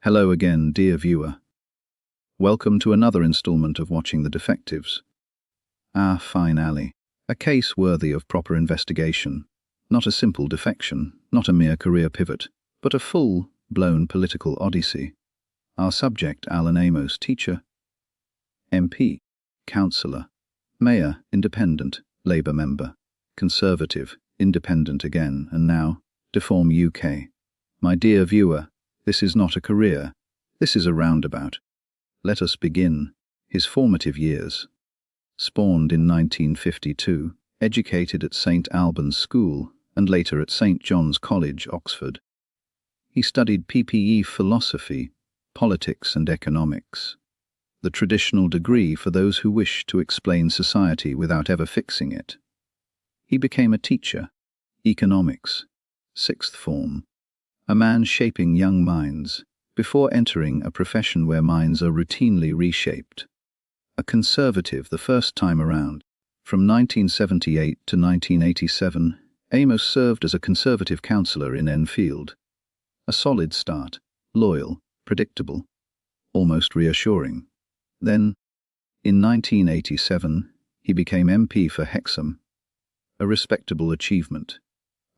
Hello again, dear viewer. Welcome to another installment of Watching the Defectives. Our finale, a case worthy of proper investigation, not a simple defection, not a mere career pivot, but a full-blown political odyssey. Our subject, Alan Amos, teacher, MP, councillor, mayor, independent, Labour member, Conservative, independent again, and now, Deformed UK. My dear viewer, this is not a career, this is a roundabout. Let us begin. His formative years. Spawned in 1952, educated at St Albans School and later at St John's College, Oxford. He studied PPE philosophy, politics and economics, the traditional degree for those who wish to explain society without ever fixing it. He became a teacher, economics, sixth form, a man shaping young minds before entering a profession where minds are routinely reshaped. A conservative the first time around. From 1978 to 1987, Amos served as a Conservative councillor in Enfield. A solid start, loyal, predictable, almost reassuring. Then, in 1987, he became MP for Hexham. A respectable achievement,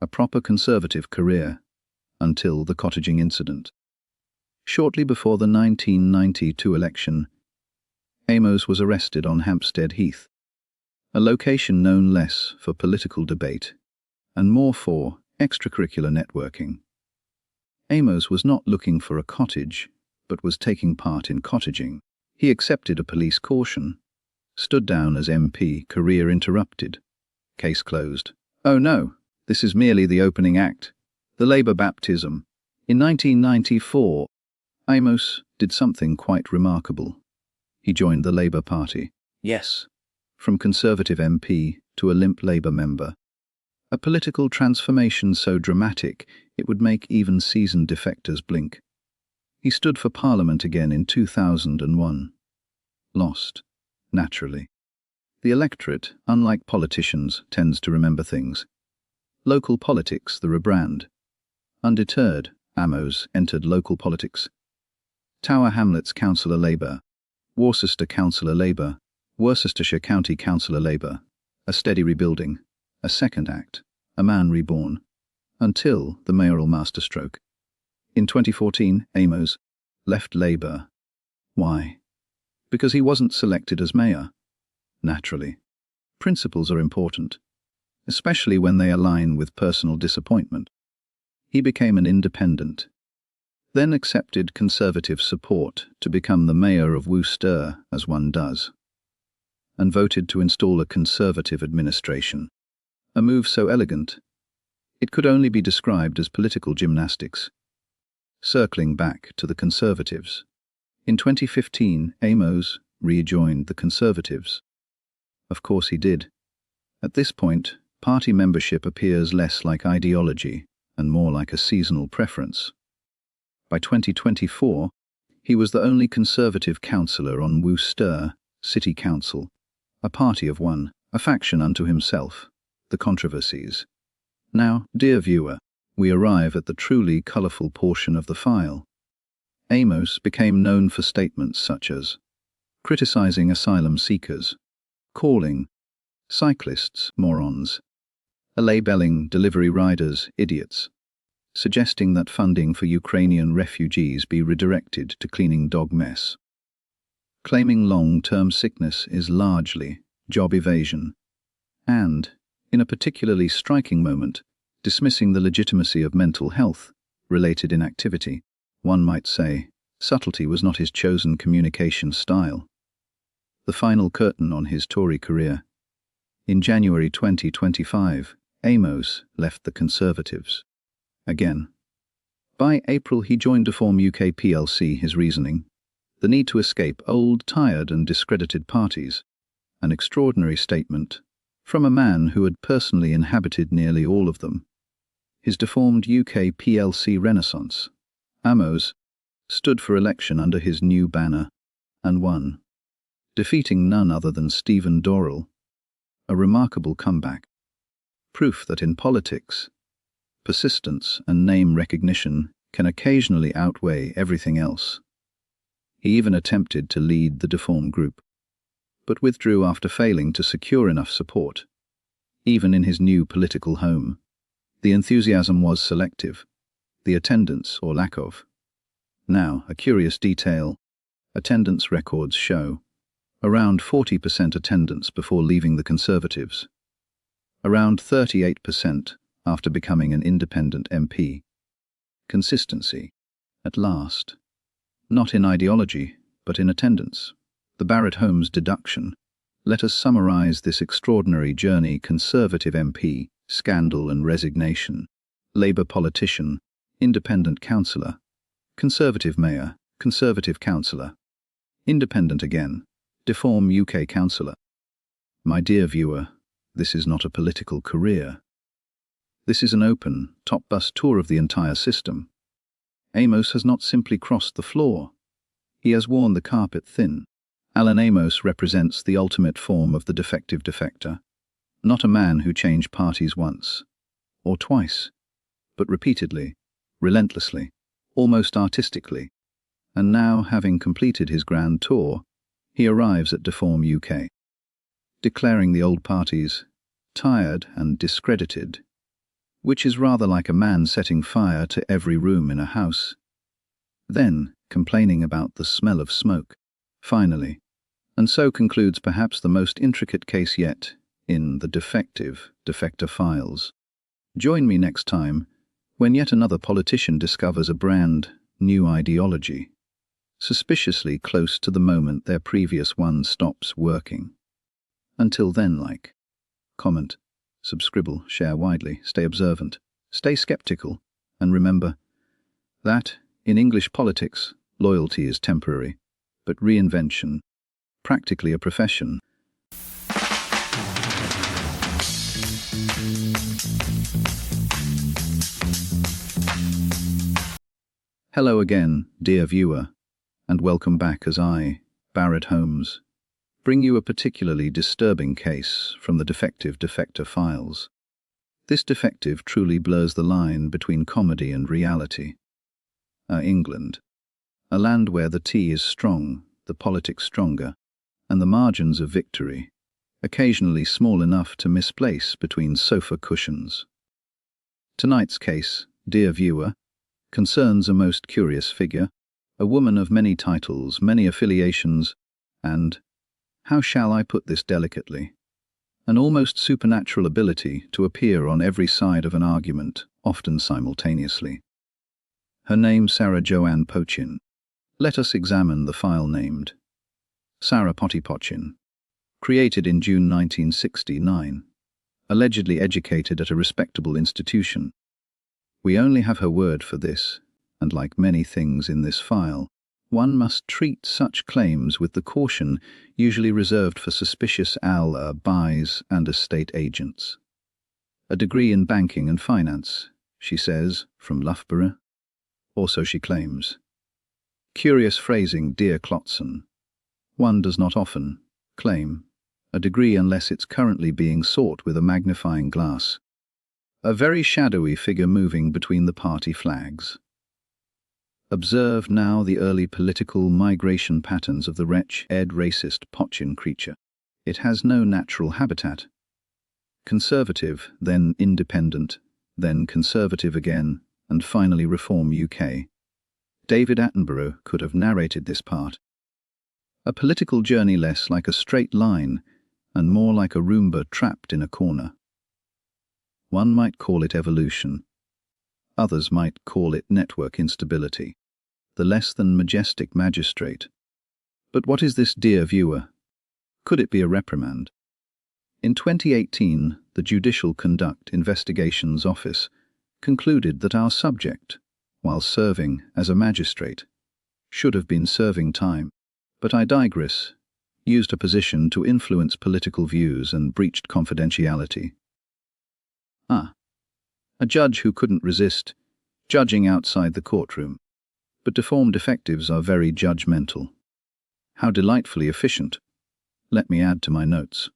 a proper Conservative career, until the cottaging incident. Shortly before the 1992 election, Amos was arrested on Hampstead Heath, a location known less for political debate and more for extracurricular networking. Amos was not looking for a cottage, but was taking part in cottaging. He accepted a police caution, stood down as MP, career interrupted. Case closed. Oh no, this is merely the opening act. The Labour baptism. In 1994, Amos did something quite remarkable. He joined the Labour Party. Yes, from Conservative MP to a limp Labour member. A political transformation so dramatic it would make even seasoned defectors blink. He stood for Parliament again in 2001. Lost, naturally. The electorate, unlike politicians, tends to remember things. Local politics, the rebrand. Undeterred, Amos entered local politics. Tower Hamlets Councillor Labour, Worcester Councillor Labour, Worcestershire County Councillor Labour, a steady rebuilding, a second act, a man reborn, until the mayoral masterstroke. In 2014, Amos left Labour. Why? Because he wasn't selected as mayor. Naturally. Principles are important, especially when they align with personal disappointment. He became an independent, then accepted Conservative support to become the mayor of Worcester, as one does, and voted to install a Conservative administration. A move so elegant, it could only be described as political gymnastics. Circling back to the Conservatives. In 2015, Amos rejoined the Conservatives. Of course he did. At this point, party membership appears less like ideology and more like a seasonal preference. By 2024, he was the only Conservative councillor on Worcester City Council, a party of one, a faction unto himself, the controversies. Now, dear viewer, we arrive at the truly colourful portion of the file. Amos became known for statements such as criticising asylum seekers, calling cyclists morons, labelling delivery riders idiots, suggesting that funding for Ukrainian refugees be redirected to cleaning dog mess, claiming long-term sickness is largely job evasion, and, in a particularly striking moment, dismissing the legitimacy of mental health-related inactivity. One might say, subtlety was not his chosen communication style. The final curtain on his Tory career. In January 2025, Amos left the Conservatives. Again. By April he joined Deformed UK Plc. His reasoning? The need to escape old, tired and discredited parties. An extraordinary statement from a man who had personally inhabited nearly all of them. His Deformed UK Plc renaissance. Amos stood for election under his new banner and won, defeating none other than Stephen Dorrell. A remarkable comeback. Proof that in politics, persistence and name recognition can occasionally outweigh everything else. He even attempted to lead the Deformed group, but withdrew after failing to secure enough support. Even in his new political home, the enthusiasm was selective, the attendance or lack of. Now, a curious detail: attendance records show around 40% attendance before leaving the Conservatives, around 38% after becoming an independent MP. Consistency, at last. Not in ideology, but in attendance. The Barrett-Holmes deduction. Let us summarize this extraordinary journey: Conservative MP, scandal and resignation; Labour politician, independent councillor; Conservative mayor, Conservative councillor; independent again, Deformed UK councillor. My dear viewer, this is not a political career. This is an open, top-bus tour of the entire system. Amos has not simply crossed the floor. He has worn the carpet thin. Alan Amos represents the ultimate form of the defective defector. Not a man who changed parties once, or twice, but repeatedly, relentlessly, almost artistically. And now, having completed his grand tour, he arrives at Deformed UK, declaring the old parties tired and discredited, which is rather like a man setting fire to every room in a house, then complaining about the smell of smoke. Finally, and so concludes perhaps the most intricate case yet in the defector files. Join me next time when yet another politician discovers a brand new ideology, suspiciously close to the moment their previous one stops working. Until then, like, comment, subscribble, share widely, stay observant, stay skeptical, and remember that, in English politics, loyalty is temporary, but reinvention, practically a profession. Hello again, dear viewer, and welcome back as I, Barrett-Holmes, bring you a particularly disturbing case from the defector files. This defective truly blurs the line between comedy and reality. England, a land where the tea is strong, the politics stronger, and the margins of victory occasionally small enough to misplace between sofa cushions. Tonight's case, dear viewer, concerns a most curious figure, a woman of many titles, many affiliations, and, how shall I put this delicately, an almost supernatural ability to appear on every side of an argument, often simultaneously. Her name Sarah Joanne Pochin. Let us examine the file named Sarah Pochin, created in June 1969, allegedly educated at a respectable institution. We only have her word for this, and like many things in this file, one must treat such claims with the caution usually reserved for suspicious alibis and estate agents. A degree in banking and finance, she says, from Loughborough. Or so she claims. Curious phrasing, dear Clotson. One does not often claim a degree unless it's currently being sought with a magnifying glass. A very shadowy figure moving between the party flags. Observe now the early political migration patterns of the wretched racist Pochin creature. It has no natural habitat. Conservative, then independent, then conservative again, and finally Reform UK. David Attenborough could have narrated this part. A political journey less like a straight line and more like a Roomba trapped in a corner. One might call it evolution. Others might call it network instability. The less than majestic magistrate. But what is this, dear viewer? Could it be a reprimand? In 2018, the Judicial Conduct Investigations Office concluded that our subject, while serving as a magistrate, should have been serving time. But I digress, used a position to influence political views and breached confidentiality. A judge who couldn't resist, judging outside the courtroom. But deformed defectives are very judgmental. How delightfully efficient. Let me add to my notes.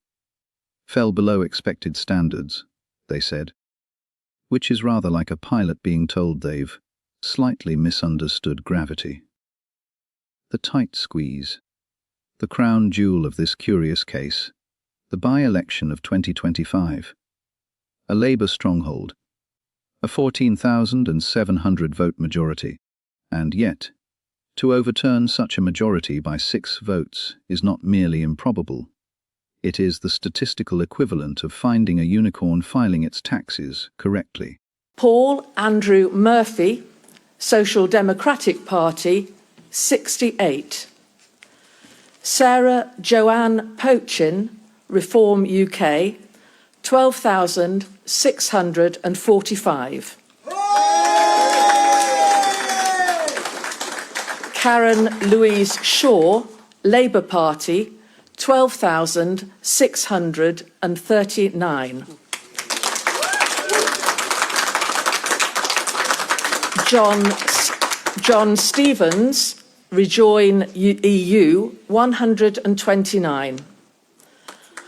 Fell below expected standards, they said. Which is rather like a pilot being told they've slightly misunderstood gravity. The tight squeeze. The crown jewel of this curious case, the by-election of 2025. A Labour stronghold, a 14,700 vote majority, and yet, to overturn such a majority by 6 votes is not merely improbable. It is the statistical equivalent of finding a unicorn filing its taxes correctly. Paul Andrew Murphy, Social Democratic Party, 68. Sarah Joanne Pochin, Reform UK, 12,645. Karen Louise Shaw, Labour Party, 12,639. John Stevens, Rejoin EU, 129.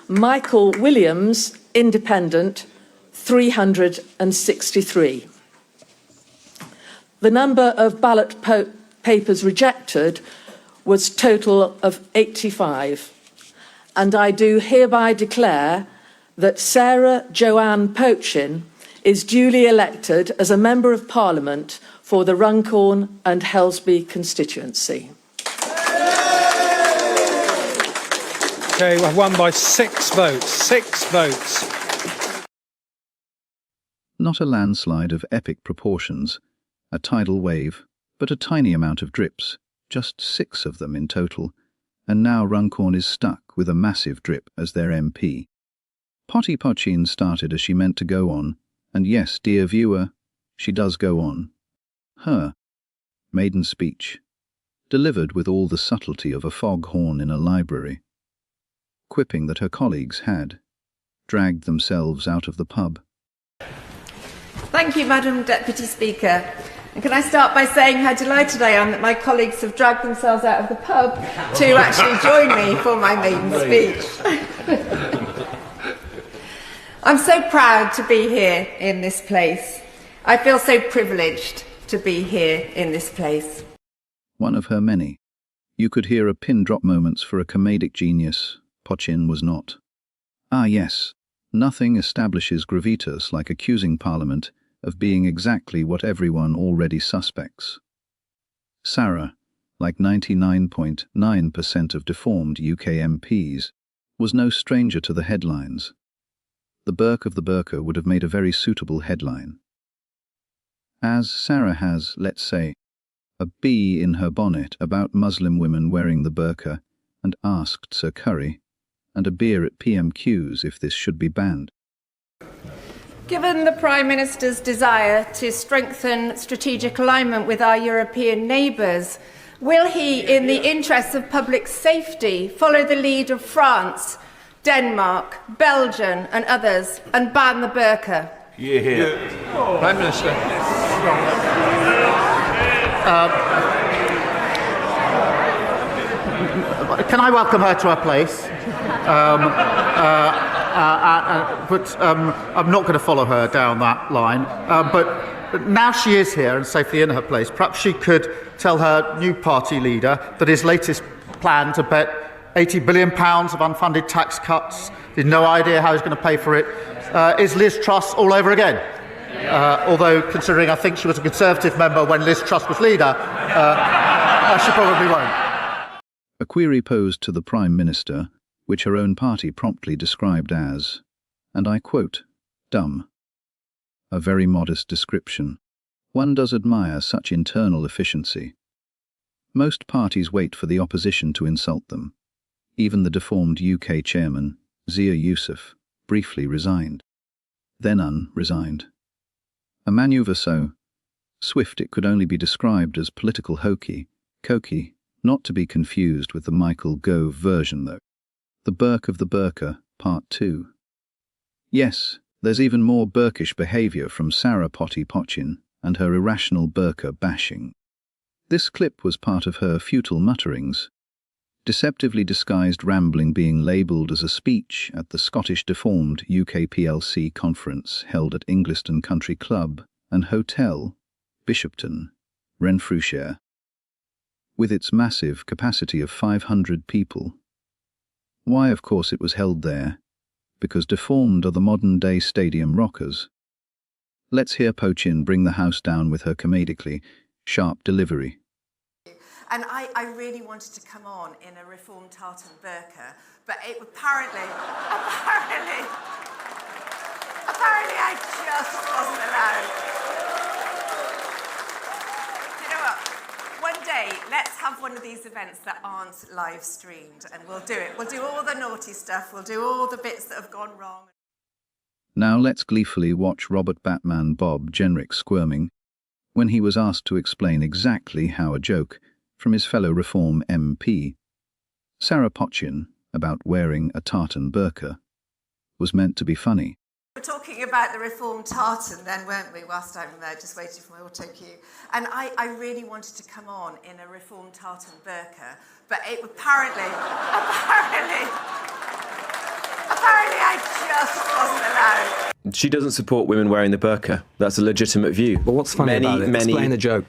Michael Williams, Independent, 363. The number of ballot papers rejected was total of 85. And I do hereby declare that Sarah Joanne Pochin is duly elected as a Member of Parliament for the Runcorn and Helsby constituency. Okay, we've won by 6 votes. 6 votes. Not a landslide of epic proportions, a tidal wave, but a tiny amount of drips, just 6 of them in total, and now Runcorn is stuck with a massive drip as their MP. Potty Pochin started as she meant to go on, and yes, dear viewer, she does go on. Her maiden speech, delivered with all the subtlety of a foghorn in a library, quipping that her colleagues had dragged themselves out of the pub. Thank you, Madam Deputy Speaker. And can I start by saying how delighted I am that my colleagues have dragged themselves out of the pub to actually join me for my maiden speech. I'm so proud to be here in this place. I feel so privileged to be here in this place. One of her many. You could hear a pin-drop moments for a comedic genius. Pochin was not. Ah yes, nothing establishes gravitas like accusing Parliament of being exactly what everyone already suspects. Sarah, like 99.9% of deformed UK MPs, was no stranger to the headlines. The Burke of the Burqa would have made a very suitable headline. As Sarah has, let's say, a bee in her bonnet about Muslim women wearing the burqa, and asked Sir Curry, and a beer at PMQs if this should be banned. Given the Prime Minister's desire to strengthen strategic alignment with our European neighbours, will he, in the interests of public safety, follow the lead of France, Denmark, Belgium and others and ban the burqa? Yeah. Prime Minister. Can I welcome her to her place? But I'm not going to follow her down that line. But now she is here and safely in her place, perhaps she could tell her new party leader that his latest plan to bet £80 billion of unfunded tax cuts, with no idea how he's going to pay for it, is Liz Truss all over again. Although, considering I think she was a Conservative member when Liz Truss was leader, she probably won't. A query posed to the Prime Minister, which her own party promptly described as, and I quote, dumb. A very modest description. One does admire such internal efficiency. Most parties wait for the opposition to insult them. Even the deformed UK chairman, Zia Yusuf, briefly resigned. Then unresigned. A manoeuvre so swift it could only be described as political hokey, cokey, not to be confused with the Michael Gove version though. The Burke of the Burqa, Part 2. Yes, there's even more Burkish behaviour from Sarah Potty Pochin and her irrational burqa bashing. This clip was part of her futile mutterings, deceptively disguised rambling being labelled as a speech at the Scottish Deformed UK Plc conference held at Ingliston Country Club and Hotel, Bishopton, Renfrewshire. With its massive capacity of 500 people. Why, of course, it was held there, because Deformed are the modern-day stadium rockers. Let's hear Pochin bring the house down with her comedically sharp delivery. And I really wanted to come on in a reformed tartan burqa, but it apparently I just wasn't allowed. You know what? One day, let's have one of these events that aren't live streamed, and we'll do it. We'll do all the naughty stuff. We'll do all the bits that have gone wrong. Now let's gleefully watch Robert Batman Bob Jenrick squirming when he was asked to explain exactly how a joke from his fellow Reform MP, Sarah Pochin, about wearing a tartan burqa was meant to be funny. We were talking about the reformed tartan then, weren't we, whilst I'm just waiting for my auto cue. And I really wanted to come on in a reformed tartan burqa, but it apparently I just wasn't allowed. She doesn't support women wearing the burqa. That's a legitimate view. But what's funny about it? Explain the joke.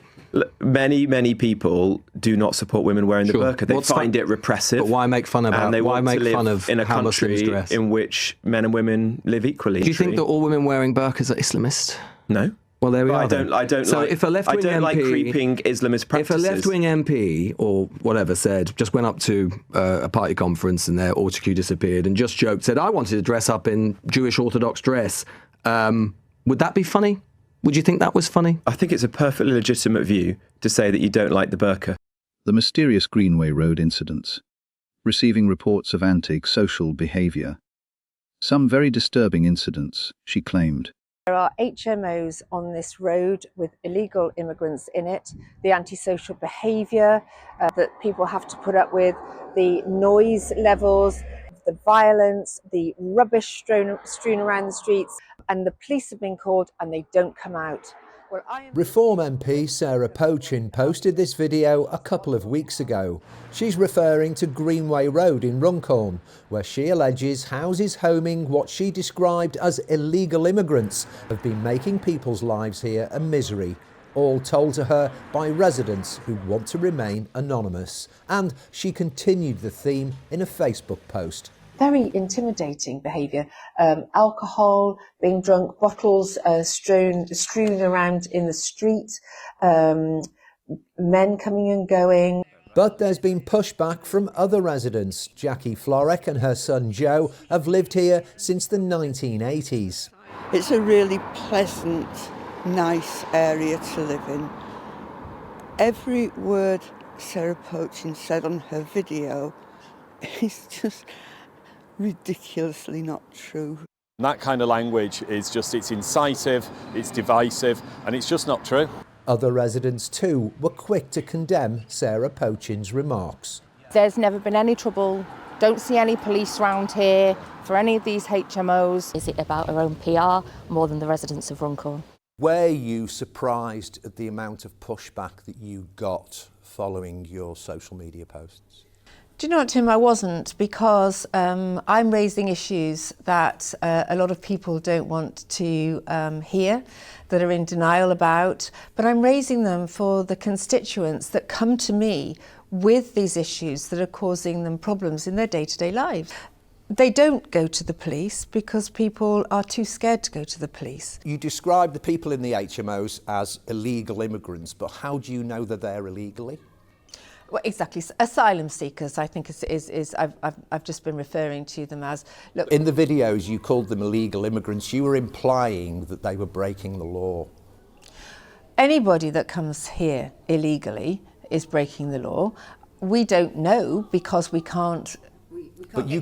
Many people do not support women wearing the burqa. They find it repressive. But why make fun about? Why make fun of in a how Muslims country dress? in which men and women live equally? Do you think that all women wearing burqas are Islamist? No. Well, there we are. I don't like creeping Islamist practices. If a left-wing MP or whatever said, just went up to a party conference and their auto cue disappeared and just joked, said, I wanted to dress up in Jewish Orthodox dress, would that be funny? Would you think that was funny? I think it's a perfectly legitimate view to say that you don't like the burqa. The mysterious Greenway Road incidents, receiving reports of anti-social behaviour. Some very disturbing incidents, she claimed. There are HMOs on this road with illegal immigrants in it, the antisocial behaviour that people have to put up with, the noise levels, the violence, the rubbish strewn around the streets, and the police have been called and they don't come out. Well, Reform MP Sarah Pochin posted this video a couple of weeks ago. She's referring to Greenway Road in Runcorn, where she alleges houses homing what she described as illegal immigrants have been making people's lives here a misery, all told to her by residents who want to remain anonymous. And she continued the theme in a Facebook post. Very intimidating behaviour. Alcohol, being drunk, bottles strewn around in the street, men coming and going. But there's been pushback from other residents. Jackie Florek and her son Joe have lived here since the 1980s. It's a really pleasant, nice area to live in. Every word Sarah Pochin said on her video is just ridiculously not true. That kind of language is just, it's incisive, it's divisive, and it's just not true. Other residents too were quick to condemn Sarah Pochin's remarks. There's never been any trouble, don't see any police around here for any of these HMOs. Is it about her own PR more than the residents of Runcorn? Were you surprised at the amount of pushback that you got following your social media posts? Do you know what, Tim? I wasn't, because I'm raising issues that a lot of people don't want to hear, that are in denial about, but I'm raising them for the constituents that come to me with these issues that are causing them problems in their day-to-day lives. They don't go to the police because people are too scared to go to the police. You describe the people in the HMOs as illegal immigrants, but how do you know that they're illegally? Well, exactly. Asylum seekers, I think, I've just been referring to them as. Look, in the videos, you called them illegal immigrants. You were implying that they were breaking the law. Anybody that comes here illegally is breaking the law. We don't know because we can't. But you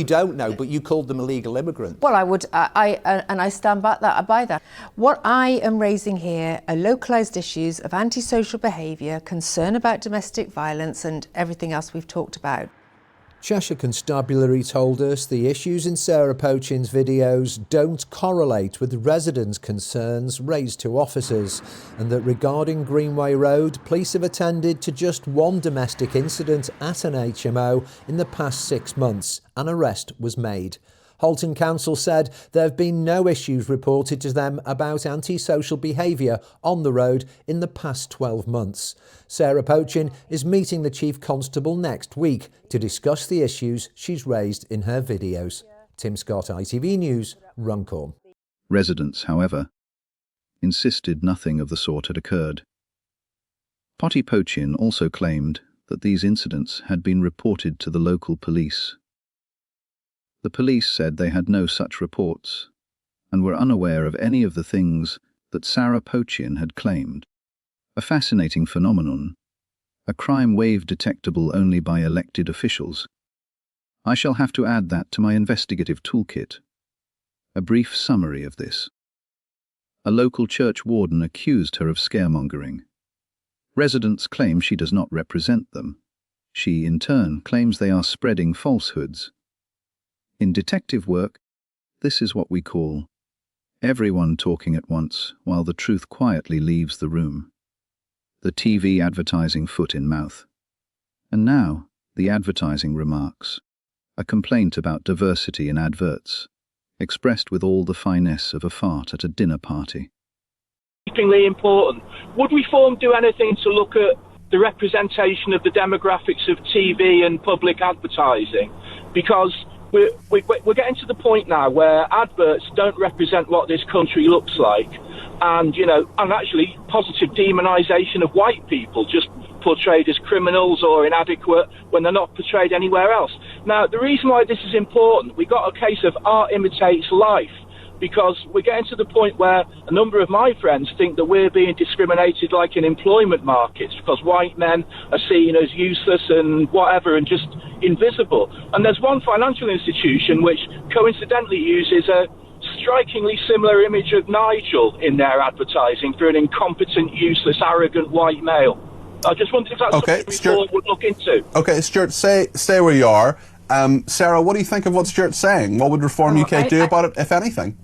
don't know, but you called them illegal immigrants. Well, I stand by that. What I am raising here are localised issues of antisocial behaviour, concern about domestic violence and everything else we've talked about. Cheshire Constabulary told us the issues in Sarah Pochin's videos don't correlate with residents' concerns raised to officers, and that regarding Greenway Road, police have attended to just one domestic incident at an HMO in the past 6 months. An arrest was made. Halton Council said there have been no issues reported to them about antisocial behaviour on the road in the past 12 months. Sarah Pochin is meeting the Chief Constable next week to discuss the issues she's raised in her videos. Tim Scott, ITV News, Runcorn. Residents, however, insisted nothing of the sort had occurred. Potty Pochin also claimed that these incidents had been reported to the local police. The police said they had no such reports and were unaware of any of the things that Sarah Pochin had claimed. A fascinating phenomenon, a crime wave detectable only by elected officials. I shall have to add that to my investigative toolkit. A brief summary of this. A local church warden accused her of scaremongering. Residents claim she does not represent them. She, in turn, claims they are spreading falsehoods. In detective work, this is what we call everyone talking at once while the truth quietly leaves the room. The TV advertising foot in mouth. And now, the advertising remarks. A complaint about diversity in adverts, expressed with all the finesse of a fart at a dinner party. Extremely important. Would reform do anything to look at the representation of the demographics of TV and public advertising? Because we're getting to the point now where adverts don't represent what this country looks like, and actually positive demonisation of white people, just portrayed as criminals or inadequate when they're not portrayed anywhere else. Now, the reason why this is important, we got a case of art imitates life, because we're getting to the point where a number of my friends think that we're being discriminated like in employment markets because white men are seen as useless and whatever and just invisible. And there's one financial institution which coincidentally uses a strikingly similar image of Nigel in their advertising for an incompetent, useless, arrogant white male. I just wondered if that's something Stuart would look into. Okay, Stuart, stay where you are. Sarah, what do you think of what Stuart's saying? What would Reform UK do about it, if anything?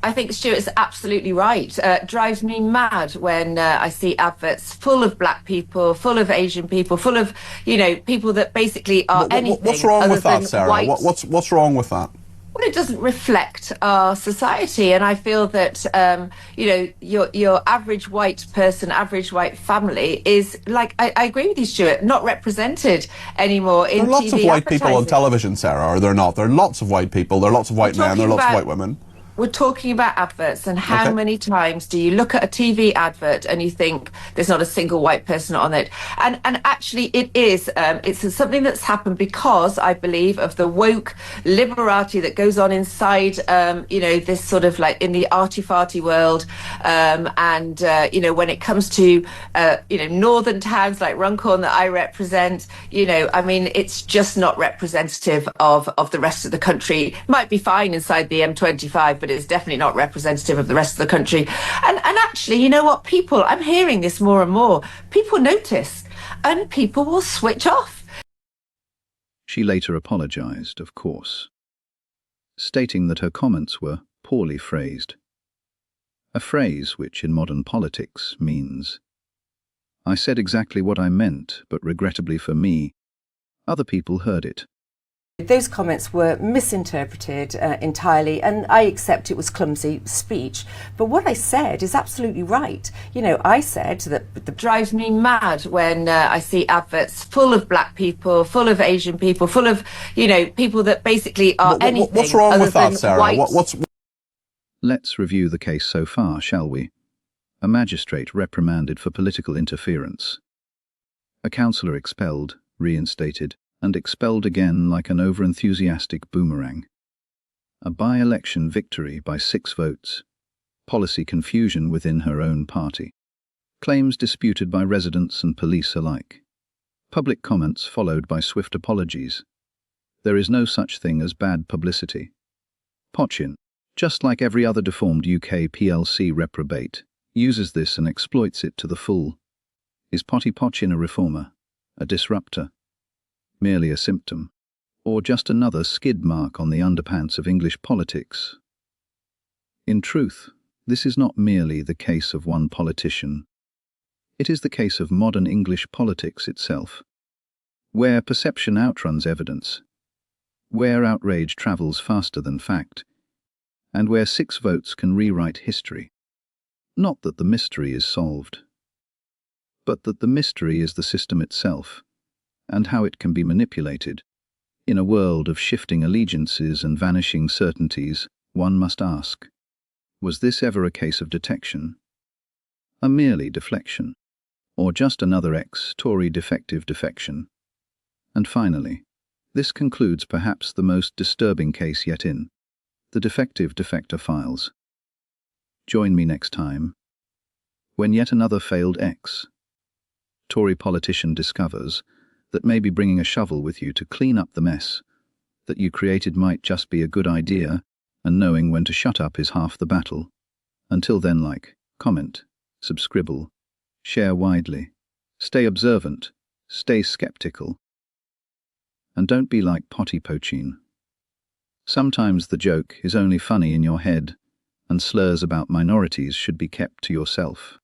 I think Stuart's absolutely right. Drives me mad when I see adverts full of black people, full of Asian people, full of, people that basically are anything. What's wrong with that, Sarah? What's wrong with that? Well, it doesn't reflect our society, and I feel that your average white person, average white family is like I agree with you, Stuart, not represented anymore in TV. There are lots of white people on television, Sarah, or they're not. There are lots of white people. There are lots of white men. There are lots of white women. We're talking about adverts, and how many times do you look at a TV advert and you think there's not a single white person on it? And actually it is. It's something that's happened because, I believe, of the woke liberati that goes on inside, this sort of like in the arty-farty world. When it comes to, northern towns like Runcorn that I represent, it's just not representative of the rest of the country. Might be fine inside the M25, but it's definitely not representative of the rest of the country. And actually, you know what, I'm hearing this more and more. People notice, and people will switch off. She later apologised, of course, stating that her comments were poorly phrased. A phrase which in modern politics means, I said exactly what I meant, but regrettably for me, other people heard it. Those comments were misinterpreted entirely, and I accept it was clumsy speech. But what I said is absolutely right. I said that it drives me mad when I see adverts full of black people, full of Asian people, full of, people that basically are anything. What's wrong with that, Sarah? Let's review the case so far, shall we? A magistrate reprimanded for political interference. A councillor expelled, reinstated, and expelled again like an over-enthusiastic boomerang. A by-election victory by 6 votes. Policy confusion within her own party. Claims disputed by residents and police alike. Public comments followed by swift apologies. There is no such thing as bad publicity. Pochin, just like every other Deformed UK Plc reprobate, uses this and exploits it to the full. Is Potty Pochin a reformer? A disruptor? Merely a symptom, or just another skid mark on the underpants of English politics? In truth, this is not merely the case of one politician. It is the case of modern English politics itself, where perception outruns evidence, where outrage travels faster than fact, and where 6 votes can rewrite history. Not that the mystery is solved, but that the mystery is the system itself, and how it can be manipulated. In a world of shifting allegiances and vanishing certainties, one must ask, was this ever a case of detection? A merely deflection? Or just another ex-Tory defective defection? And finally, this concludes perhaps the most disturbing case yet in the Defective Defector Files. Join me next time, when yet another failed ex-Tory politician discovers that maybe bringing a shovel with you to clean up the mess that you created might just be a good idea, and knowing when to shut up is half the battle. Until then, like, comment, subscribble, share widely, stay observant, stay skeptical, and don't be like potty poaching. Sometimes the joke is only funny in your head, and slurs about minorities should be kept to yourself.